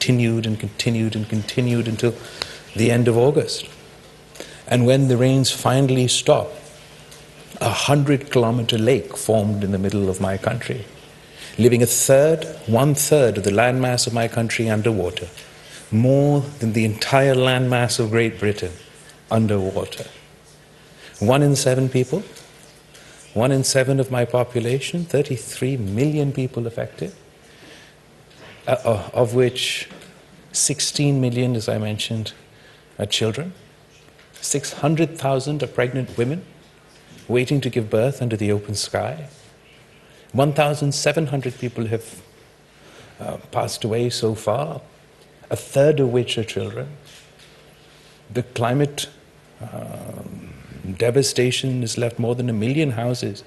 continued and continued and continued until the end of August. And when the rains finally stopped, a 100-kilometer lake formed in the middle of my country, leaving one-third of the landmass of my country underwater, more than the entire landmass of Great Britain underwater. 1 in 7 people, 1 in 7 of my population, 33 million people affected, of which 16 million, as I mentioned, are children. 600,000 are pregnant women waiting to give birth under the open sky. 1,700 people have passed away so far, a third of which are children. The climate devastation has left more than 1 million houses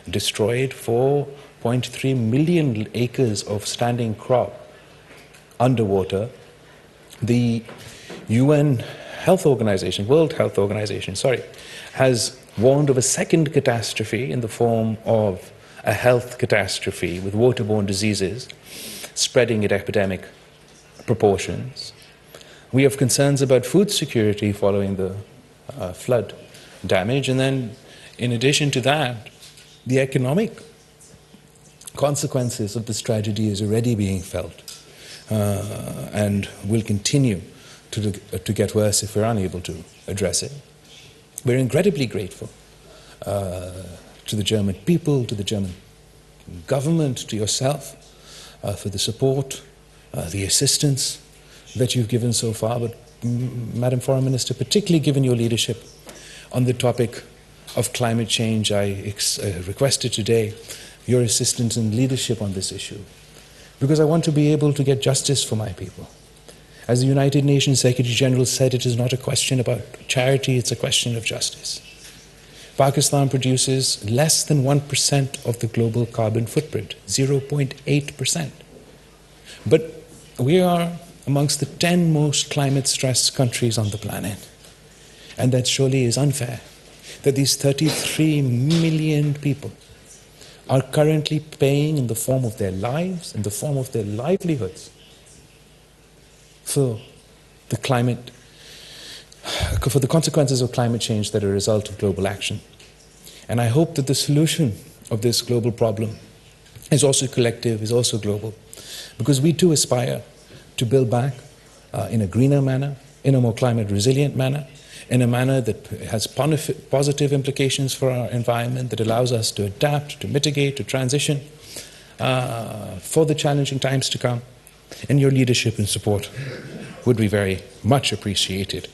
destroyed, 4.3 million acres of standing crop underwater. The UN Health Organization, World Health Organization, has warned of a second catastrophe in the form of a health catastrophe with waterborne diseases spreading at epidemic proportions. We have concerns about food security following the flood damage, and then in addition to that, the economic consequences of this tragedy is already being felt and will continue to get worse if we're unable to address it. We're incredibly grateful to the German people, to the German government, to yourself for the support, the assistance that you've given so far, but Madam Foreign Minister, particularly given your leadership on the topic of climate change, I requested today your assistance and leadership on this issue, because I want to be able to get justice for my people. As the United Nations Secretary General said, it is not a question about charity, it's a question of justice. Pakistan produces less than 1% of the global carbon footprint, 0.8%. But we are amongst the 10 most climate-stressed countries on the planet. And that surely is unfair, that these 33 million people are currently paying in the form of their lives, in the form of their livelihoods, for the consequences of climate change that are a result of global action. And I hope that the solution of this global problem is also collective, is also global, because we too aspire to build back in a greener manner, in a more climate resilient manner, in a manner that has positive implications for our environment, that allows us to adapt, to mitigate, to transition for the challenging times to come. And your leadership and support would be very much appreciated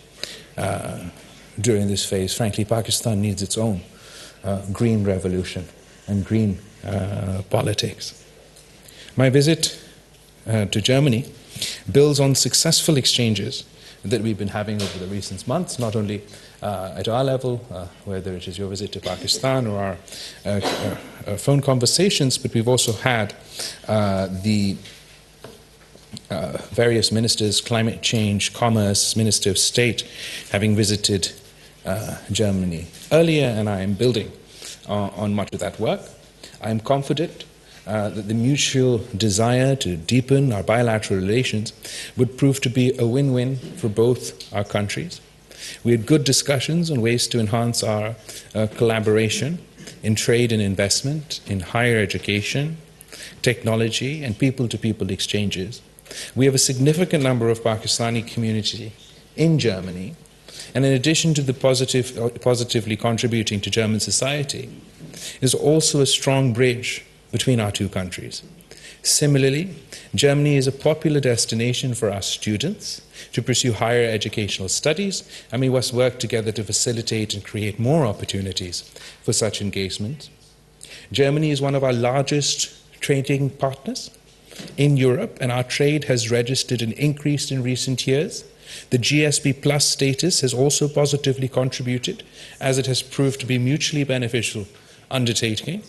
during this phase. Frankly, Pakistan needs its own green revolution and green politics. My visit to Germany builds on successful exchanges that we've been having over the recent months, not only at our level, whether it is your visit to Pakistan or our phone conversations, but we've also had the various ministers, climate change, commerce, Minister of State, having visited Germany earlier, and I am building on much of that work. I am confident that the mutual desire to deepen our bilateral relations would prove to be a win-win for both our countries. We had good discussions on ways to enhance our collaboration in trade and investment, in higher education, technology, and people-to-people exchanges. We have a significant number of Pakistani community in Germany, and in addition to the positively contributing to German society, is also a strong bridge between our two countries. Similarly, Germany is a popular destination for our students to pursue higher educational studies, and we must work together to facilitate and create more opportunities for such engagement. Germany is one of our largest trading partners in Europe, and our trade has registered an increase in recent years. The GSP Plus status has also positively contributed, as it has proved to be mutually beneficial undertaking,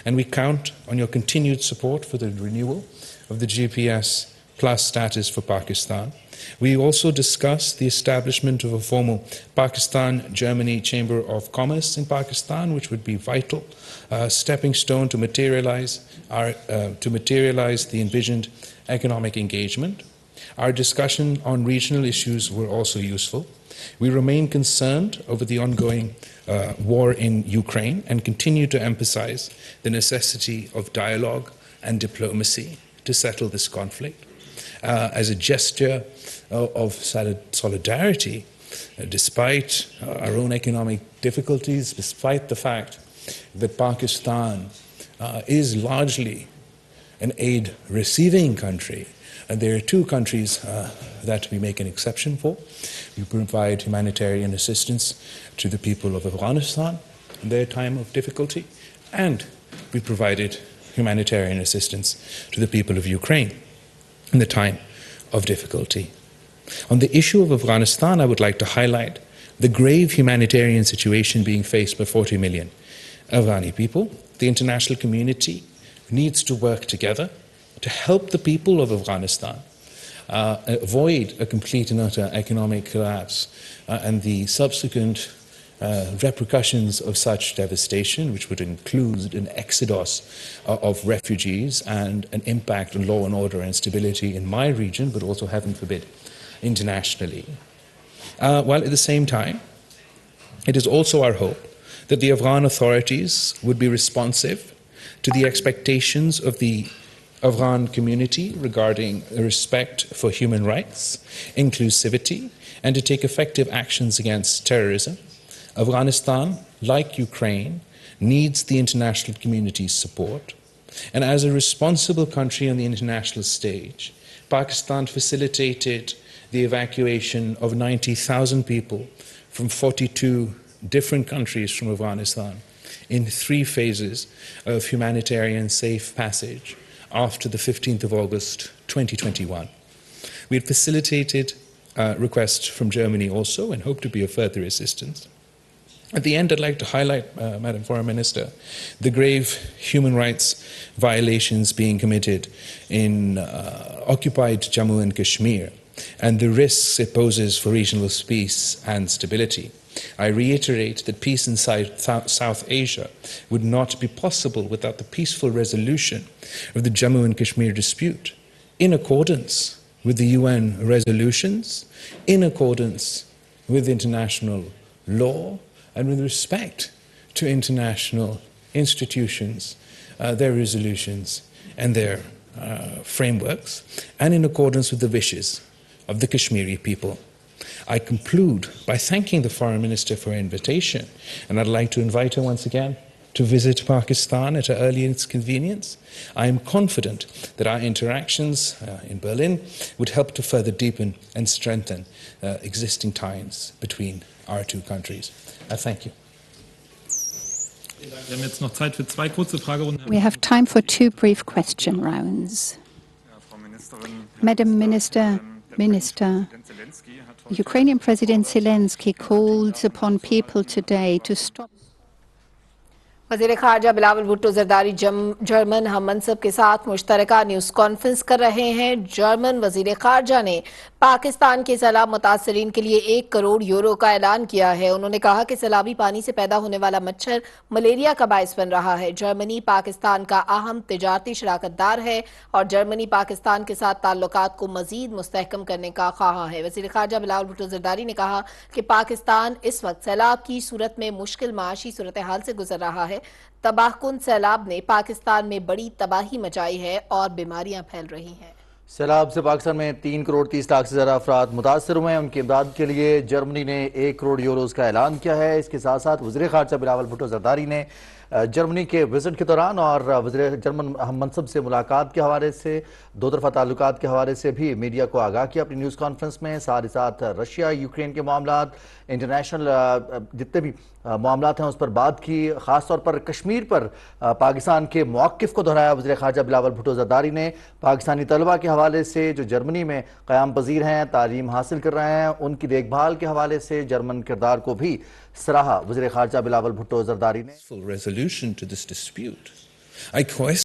and we count on your continued support for the renewal of the GPS Plus status for Pakistan. We also discussed the establishment of a formal Pakistan-Germany Chamber of Commerce in Pakistan, which would be vital stepping stone to materialize the envisioned economic engagement. Our discussion on regional issues were also useful. We remain concerned over the ongoing war in Ukraine and continue to emphasize the necessity of dialogue and diplomacy to settle this conflict. As a gesture of solidarity, despite our own economic difficulties, despite the fact that Pakistan is largely an aid-receiving country, and there are two countries that we make an exception for. We provide humanitarian assistance to the people of Afghanistan in their time of difficulty, and we provided humanitarian assistance to the people of Ukraine in the time of difficulty. On the issue of Afghanistan, I would like to highlight the grave humanitarian situation being faced by 40 million Afghani people. The international community needs to work together to help the people of Afghanistan avoid a complete and utter economic collapse and the subsequent repercussions of such devastation, which would include an exodus of refugees and an impact on law and order and stability in my region, but also, heaven forbid, internationally. While at the same time, it is also our hope that the Afghan authorities would be responsive to the expectations of the Afghan community regarding respect for human rights, inclusivity, and to take effective actions against terrorism. Afghanistan, like Ukraine, needs the international community's support. And as a responsible country on the international stage, Pakistan facilitated the evacuation of 90,000 people from 42 different countries from Afghanistan in 3 phases of humanitarian safe passage after the 15th of August 2021. We had facilitated requests from Germany also and hope to be of further assistance. At the end, I'd like to highlight, Madam Foreign Minister, the grave human rights violations being committed in occupied Jammu and Kashmir and the risks it poses for regional peace and stability. I reiterate that peace in South Asia would not be possible without the peaceful resolution of the Jammu and Kashmir dispute, in accordance with the UN resolutions, in accordance with international law, and with respect to international institutions, their resolutions and their frameworks, and in accordance with the wishes of the Kashmiri people. I conclude by thanking the Foreign Minister for her invitation, and I'd like to invite her once again to visit Pakistan at her earliest convenience. I am confident that our interactions in Berlin would help to further deepen and strengthen existing ties between our two countries. Thank you. We have time for 2 brief question rounds. Madam Minister, Ukrainian President Zelensky called upon people today to stop. वज़ीर ख़ारजा Bilawal Bhutto Zardari German हम मनसब के साथ मुश्तरका news conference कर रहे हैं। German वज़ीर ख़ारजा ने पाकिस्तान के सैलाब मुतासरीन के लिए 1 करोड़ यूरो का ऐलान किया है। उन्होंने कहा कि सैलाबी पानी से पैदा होने वाला मच्छर मलेरिया का बायस बन रहा है। जर्मनी पाकिस्तान का अहम तिजारती शराकतदार है और जर्मनी पाकिस्तान के साथ ताल्लुकात को मज़ीद मुस्तहकम करने का ख्वाह है। वज़ीर ख़ारजा बिलावल भुट्टो ज़रदारी ने कहा कि पाकिस्तान इस वक्त सैलाब की सूरत में मुश्किल माशी सूरत हाल से गुजर रहा है। तबाहकुन सैलाब ने पाकिस्तान में बड़ी तबाही मचाई है और बीमारियां फैल रही हैं। सैलाब से पाकिस्तान में 3 करोड़ 30 लाख से ज़्यादा अफराद मुतासर हुए हैं। उनकी इमदाद के लिए जर्मनी ने 1 करोड़ यूरोज़ का ऐलान किया है। इसके साथ साथ वज़ीर ख़ारजा बिलावल भुट्टो ज़रदारी ने जर्मनी के विजिट के दौरान और वज़ीर जर्मन हम मनसब से मुलाकात के हवाले से, 2 तरफ़ा ताल्लुकात के हवाले से भी मीडिया को आगाह किया अपनी न्यूज़ कॉन्फ्रेंस में। साथ ही साथ रशिया यूक्रेन के मामलात, इंटरनेशनल जितने भी मामलात हैं उस पर बात की। ख़ास तौर पर कश्मीर पर पाकिस्तान के मौक़िफ़ को दोहराया वज़ीर ख़ारजा बिलावल भुट्टो ज़रदारी ने। पाकिस्तानी तलबा के हवाले से जो जर्मनी में क़याम पज़ीर हैं, तालीम हासिल कर रहे हैं, उनकी देखभाल के हवाले से जर्मन किरदार को भी सराहा वज़ीर ख़ारजा बिलावल भुट्टो ज़रदारी ने।